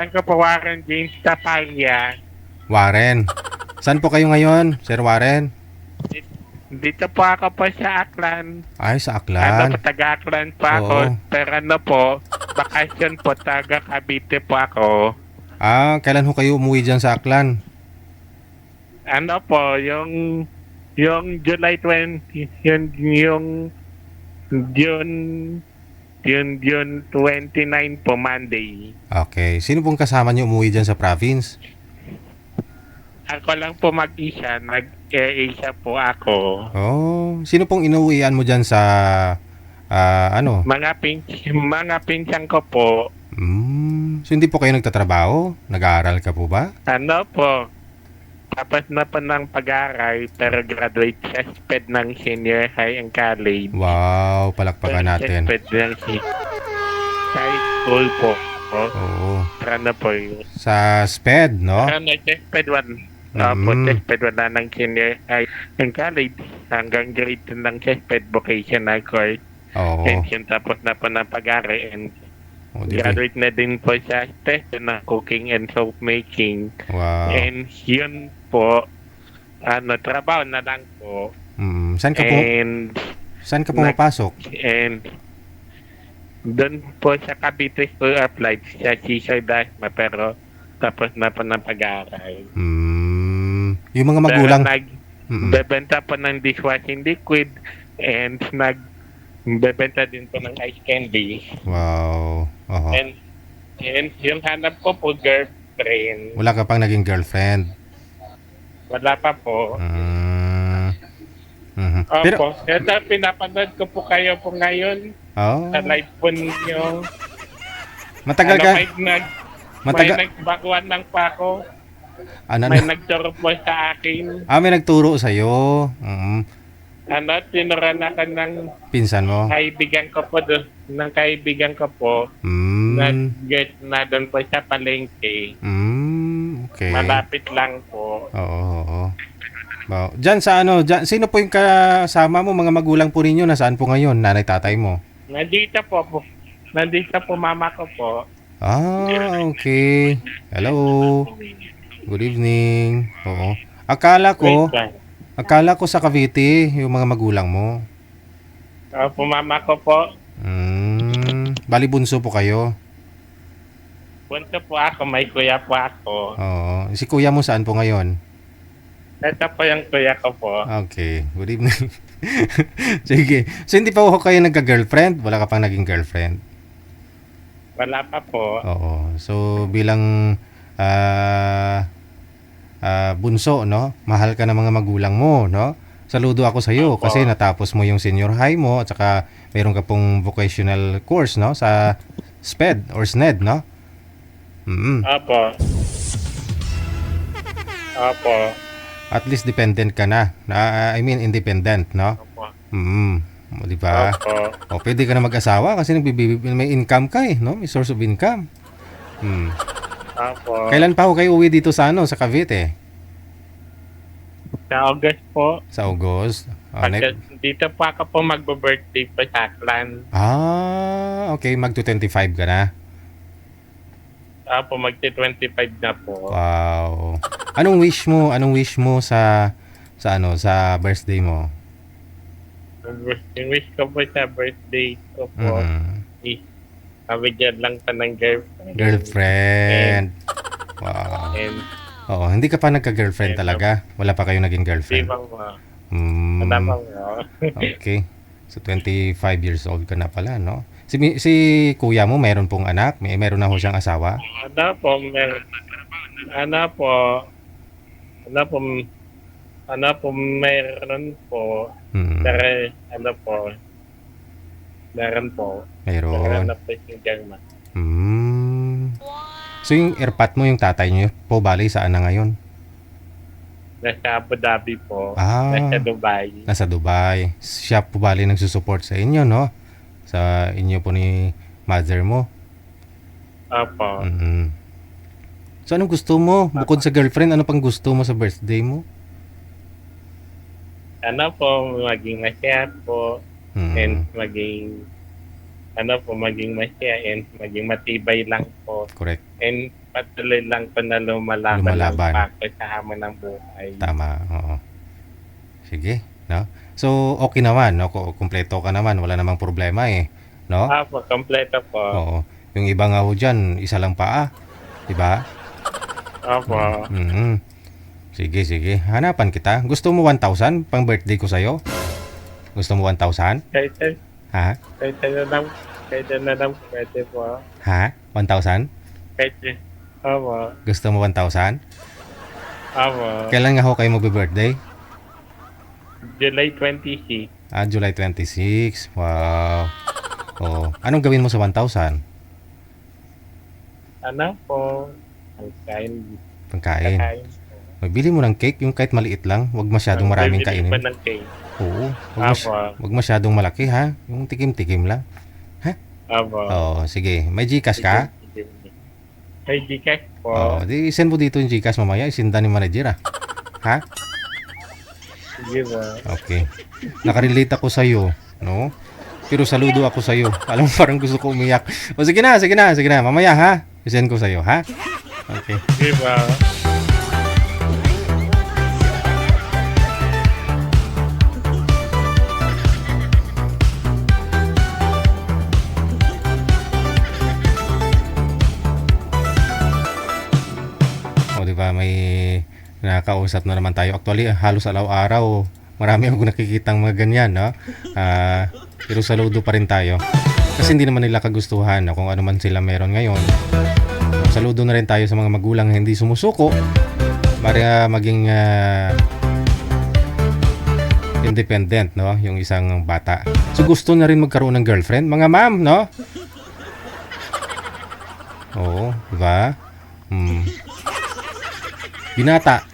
Ang kapawaran James Tapaya. Warren. Saan po kayo ngayon, Sir Warren? Dito po ako po sa Aklan. Ay, sa Ano po, Aklan. taga-Aklan po ako. Oo. Pero ano po, bakasyon po, taga Cavite po ako. Kailan ho kayo umuwi dyan sa Aklan? Ano po, yung July 20, June, June 29 po, Monday. Okay. Sino pong kasama niyo umuwi dyan sa province? Ako lang po mag-isa, nag-Asia po ako. Oh, sino pong inuwian mo dyan sa, ano? Mga pinsan ko po, So hindi po kayo nagtatrabaho? Nag-aaral ka po ba? ano po, tapos na po ng pag-aaral, pero graduate sa SPED ng senior high and college. Wow, palakpakan natin. SPED ng high school po. Oo. Pero ano po yun. Sa SPED, no? Pero SPED 1. Po, SPED 1 na ng senior high and college. Hanggang grade 2 ng SPED vocational course. Oo. And yun tapos na po ng pag-aaral. And O, di ba? graduate na din po sa test na cooking and soap making. Wow. And yun po, trabaho na lang po. Saan ka pumapasok? And doon po sa Cavite School of Life sa Cesar Dasma, pero tapos na po ng pag-aaral. Yung mga magulang. Nagbebenta po ng dishwashing liquid and nagbebenta din po ng ice candy. Wow. Oho. And yung hanap ko po girlfriend. Wala ka pang naging girlfriend? Wala pa po. Pero, Opo. Ito, pinapanood ko po kayo po ngayon oh, sa live po ninyo. matagal ka? May nagbaguan ng pako. Ano May na? nagturo po sa akin. May nagturo sa'yo. Tinuran ako ng Pinsan mo? kaibigan ko po doon. Ng kaibigan ko po. Nag-get na doon po sa palengke. Okay. Malapit lang po. Oo. Wow. Diyan sa sino po yung kasama mo, mga magulang po ninyo? Nasaan po ngayon, nanay tatay mo? Nandito po. Nandito po mama ko po. Okay. Hello. Good evening. Oo. Akala ko sa Cavite yung mga magulang mo. Po mama ko po. Bali bunso po kayo. Punto po ako, may kuya po ako. Oo. Si kuya mo saan po ngayon? Ito po yung kuya ko po. Okay. Good evening. Sige. So hindi pa kayo nagka-girlfriend? Wala ka pang naging girlfriend? Wala pa po. Oo. So bilang bunso, no? Mahal ka ng mga magulang mo, no? Saludo ako sa iyo kasi natapos mo yung senior high mo at saka meron ka pong vocational course, no? Sa SPED or SNED, no? Opo. At least dependent ka na. I mean independent, no? Opo. O, di ba? O, pwede ka na mag-asawa kasi may income ka no? May source of income. Opo. Kailan pa kayo uwi dito sa sa Cavite? Sa August po. Sa August. Dito po ako po magbo-birthday po sa Aklan. Okay. Magto-25 ka na? Opo, magti-25 na po. Wow. Anong wish mo? Anong wish mo sa birthday mo? Yung wish ko po sa birthday ko po, mabigyan lang pa ng girlfriend. Girlfriend. Wow. And Oo, hindi ka pa nagka-girlfriend talaga? Wala pa kayo naging di girlfriend? ba wala pa Okay. So 25 years old ka na pala, no? Si kuya mo meron pong anak? Meron na ho siyang asawa? Ano po, meron po. Pero meron po. Meron. Na po yung German. So yung airpat mo, yung tatay niyo po, bali saan na ngayon? Nasa Abu Dhabi po. Ah. Nasa Dubai. Nasa Dubai. Siya po bali nagsusupport sa inyo, no? Sa inyo po ni mother mo. Opo. So anong gusto mo? Bukod sa girlfriend, ano pang gusto mo sa birthday mo? Ano po, maging masaya po. And maging masaya and maging matibay lang po. Correct. And patuloy lang po na lumalaban Lumalaban. ng pako sa hamon ng buhay. Tama, oo. Sige, no? So, okay naman, no? Kumpleto ka naman, wala namang problema eh, no? Opo, kompleto po. Oo. Yung iba nga ho dyan, isa lang paa, di ba? Opo. Mhm. Sige, sige. Hanapan kita. Gusto mo 1,000 pang birthday ko sa'yo? Gusto mo 1,000? Ha? Kahit na lang pwede po. Ha? 1,000? Opo. Gusto mo 1,000? Opo. Kailan nga ho kayo magbe-birthday? July 26. July 26. Wow. Oh, anong gawin mo sa 1,000? Ano po? Ang kain. Pagkain. Kain. Magbili mo ng cake, yung kahit maliit lang. Huwag masyadong maraming Bibili pa kainin. ng cake. Oo. Opo. Huwag masyadong malaki ha. Yung tikim-tikim lang. Opo. Oo, sige. May Gcash ka? May Gcash po. Oo, di send mo dito yung Gcash mamaya. Isinda ni manager ha. Sige po. Okay. Nakarelate ako sa'yo, no? Pero saludo ako sa'yo. Alam mo, parang gusto ko umiyak. O sige na. Mamaya ha. I-send ko sa'yo, ha? Okay. Sige po. O, di ba, may nakakausap na naman tayo. Actually, halos araw-araw, marami akong nakikitang mga ganyan, no? Pero saludo pa rin tayo. Kasi hindi naman nila kagustuhan no, kung ano man sila meron ngayon. Saludo na rin tayo sa mga magulang na hindi sumusuko para maging independent, no? Yung isang bata. So, gusto na rin magkaroon ng girlfriend. Mga ma'am, no? Oo, di ba? Binata.